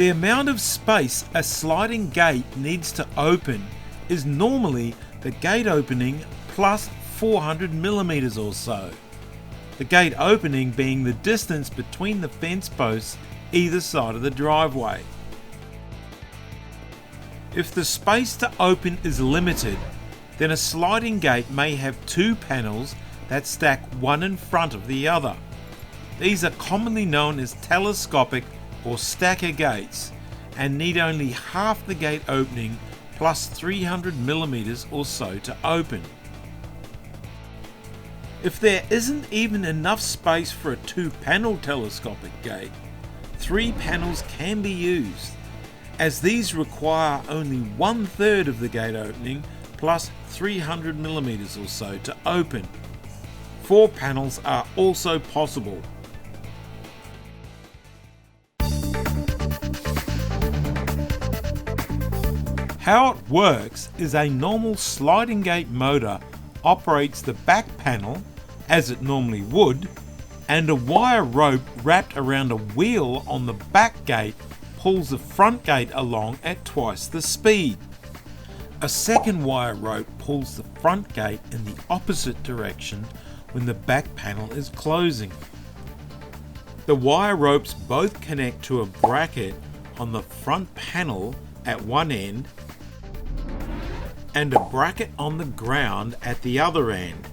The amount of space a sliding gate needs to open is normally the gate opening plus 400 millimeters or so. The gate opening being the distance between the fence posts either side of the driveway. If the space to open is limited, then a sliding gate may have two panels that stack one in front of the other. These are commonly known as telescopic or stacker gates and need only half the gate opening plus 300 millimeters or so to open. If there isn't even enough space for a two-panel telescopic gate, three panels can be used, as these require only 1/3 of the gate opening plus 300 millimeters or so to open. Four panels are also possible. How it works is a normal sliding gate motor operates the back panel, as it normally would, and a wire rope wrapped around a wheel on the back gate pulls the front gate along at twice the speed. A second wire rope pulls the front gate in the opposite direction when the back panel is closing. The wire ropes both connect to a bracket on the front panel at one end and a bracket on the ground at the other end.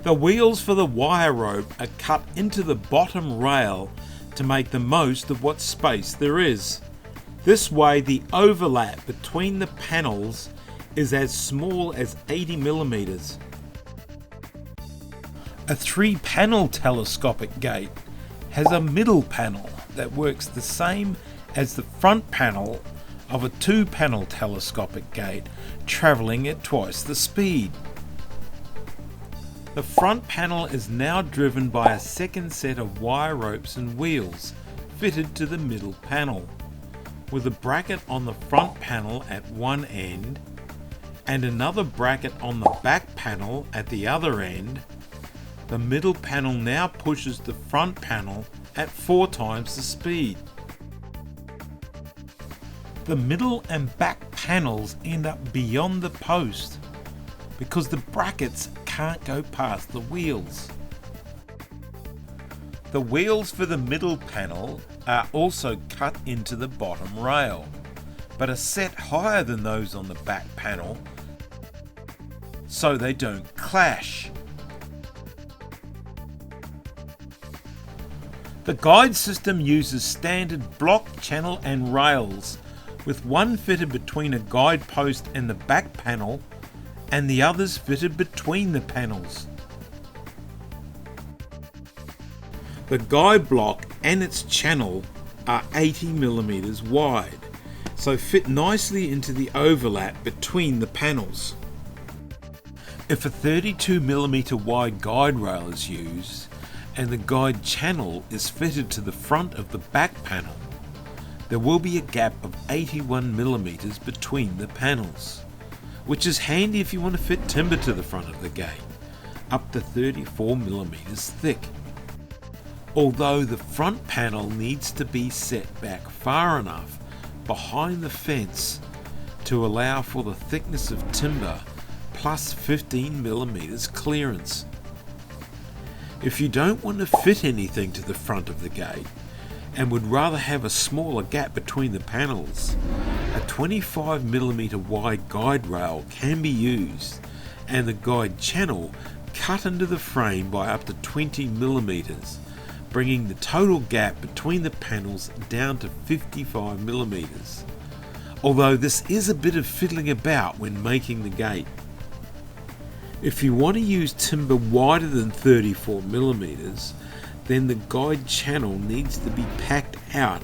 The wheels for the wire rope are cut into the bottom rail to make the most of what space there is. This way the overlap between the panels is as small as 80 millimeters. A three-panel telescopic gate has a middle panel that works the same as the front panel of a two-panel telescopic gate, travelling at twice the speed. The front panel is now driven by a second set of wire ropes and wheels fitted to the middle panel, with a bracket on the front panel at one end and another bracket on the back panel at the other end. The middle panel now pushes the front panel at 4 times the speed. The middle and back panels end up beyond the post because the brackets can't go past the wheels. The wheels for the middle panel are also cut into the bottom rail, but are set higher than those on the back panel so they don't clash. The guide system uses standard block, channel and rails, with one fitted between a guide post and the back panel and the others fitted between the panels. The guide block and its channel are 80 millimeters wide, so fit nicely into the overlap between the panels. If a 32 millimeter wide guide rail is used and the guide channel is fitted to the front of the back panel, there will be a gap of 81 millimeters between the panels, which is handy if you want to fit timber to the front of the gate, up to 34 millimeters thick. Although the front panel needs to be set back far enough behind the fence to allow for the thickness of timber plus 15 millimeters clearance. If you don't want to fit anything to the front of the gate and would rather have a smaller gap between the panels, a 25 millimeter wide guide rail can be used and the guide channel cut into the frame by up to 20 millimeters, bringing the total gap between the panels down to 55 millimeters. Although this is a bit of fiddling about when making the gate. If you want to use timber wider than 34 millimeters, then the guide channel needs to be packed out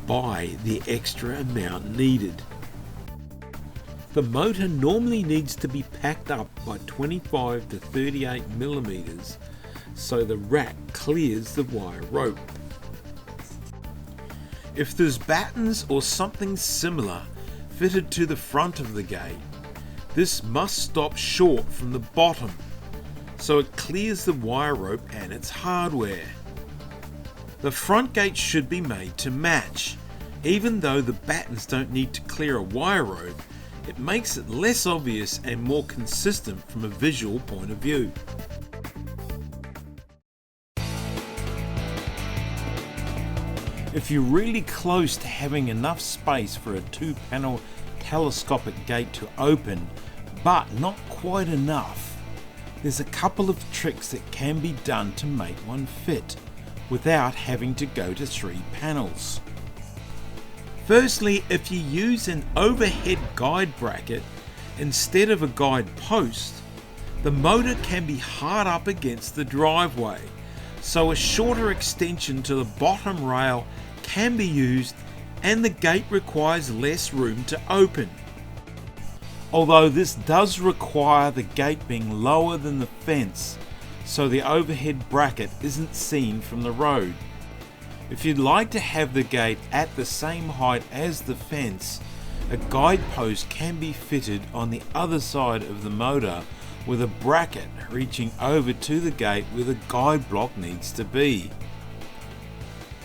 by the extra amount needed. The motor normally needs to be packed up by 25 to 38 millimeters so the rack clears the wire rope. If there's battens or something similar fitted to the front of the gate, this must stop short from the bottom so it clears the wire rope and its hardware. The front gate should be made to match. Even though the battens don't need to clear a wire rope, it makes it less obvious and more consistent from a visual point of view. If you're really close to having enough space for a 2-panel telescopic gate to open, but not quite enough, there's a couple of tricks that can be done to make one fit without having to go to 3 panels. Firstly, if you use an overhead guide bracket instead of a guide post, the motor can be hard up against the driveway, so a shorter extension to the bottom rail can be used and the gate requires less room to open. Although this does require the gate being lower than the fence, so the overhead bracket isn't seen from the road. If you'd like to have the gate at the same height as the fence, a guide post can be fitted on the other side of the motor with a bracket reaching over to the gate where the guide block needs to be.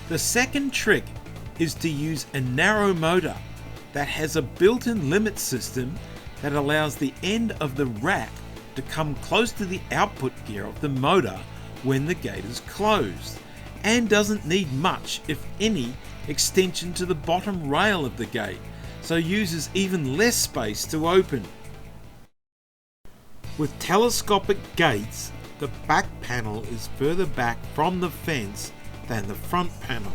The second trick is to use a narrow motor that has a built-in limit system that allows the end of the rack to come close to the output gear of the motor when the gate is closed, and doesn't need much, if any, extension to the bottom rail of the gate, so uses even less space to open. With telescopic gates, the back panel is further back from the fence than the front panel,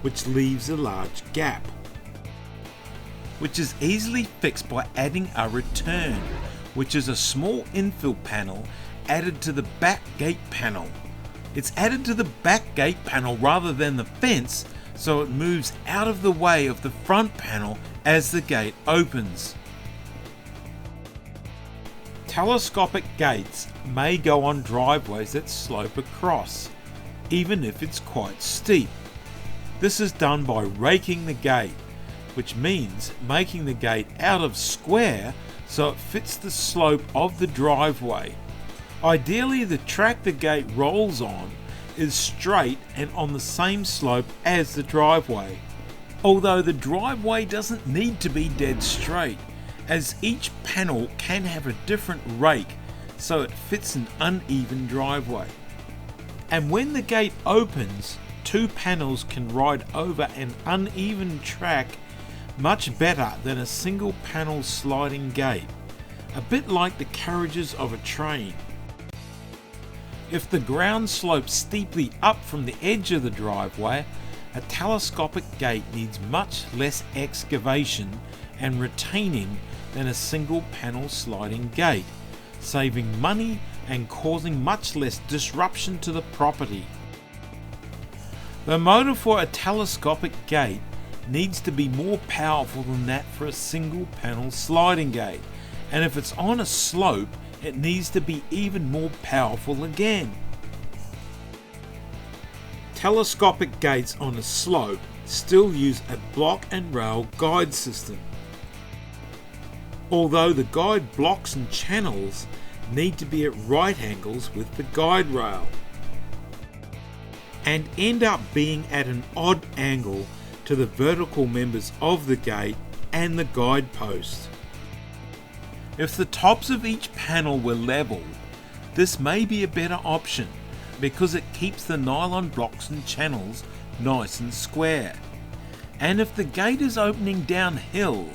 which leaves a large gap, which is easily fixed by adding a return, which is a small infill panel added to the back gate panel. It's added to the back gate panel rather than the fence, so it moves out of the way of the front panel as the gate opens. Telescopic gates may go on driveways that slope across, even if it's quite steep. This is done by raking the gate, which means making the gate out of square so it fits the slope of the driveway. Ideally, the track the gate rolls on is straight and on the same slope as the driveway, although the driveway doesn't need to be dead straight, as each panel can have a different rake so it fits an uneven driveway. And when the gate opens, 2 panels can ride over an uneven track much better than a single panel sliding gate, a bit like the carriages of a train. If the ground slopes steeply up from the edge of the driveway, a telescopic gate needs much less excavation and retaining than a single panel sliding gate, saving money and causing much less disruption to the property. The motor for a telescopic gate needs to be more powerful than that for a single panel sliding gate, and if it's on a slope, it needs to be even more powerful again. Telescopic gates on a slope still use a block and rail guide system, although the guide blocks and channels need to be at right angles with the guide rail and end up being at an odd angle to the vertical members of the gate and the guide post. If the tops of each panel were level, this may be a better option because it keeps the nylon blocks and channels nice and square. And if the gate is opening downhill,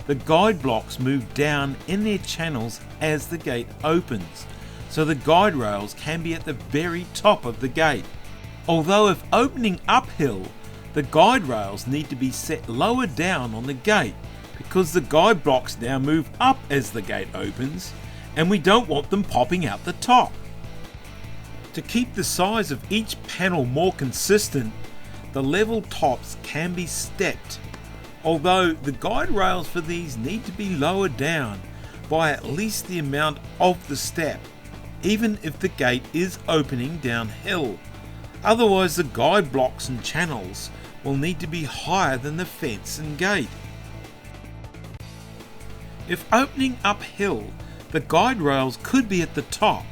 the guide blocks move down in their channels as the gate opens, so the guide rails can be at the very top of the gate. Although if opening uphill, the guide rails need to be set lower down on the gate because the guide blocks now move up as the gate opens, and we don't want them popping out the top. To keep the size of each panel more consistent, the level tops can be stepped, although the guide rails for these need to be lowered down by at least the amount of the step, even if the gate is opening downhill. Otherwise, the guide blocks and channels will need to be higher than the fence and gate. If opening uphill, the guide rails could be at the top,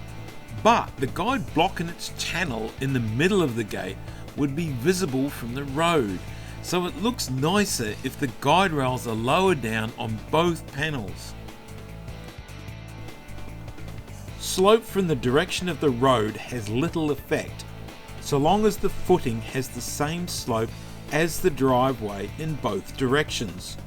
but the guide block and its channel in the middle of the gate would be visible from the road, so it looks nicer if the guide rails are lower down on both panels. Slope from the direction of the road has little effect, so long as the footing has the same slope as the driveway in both directions.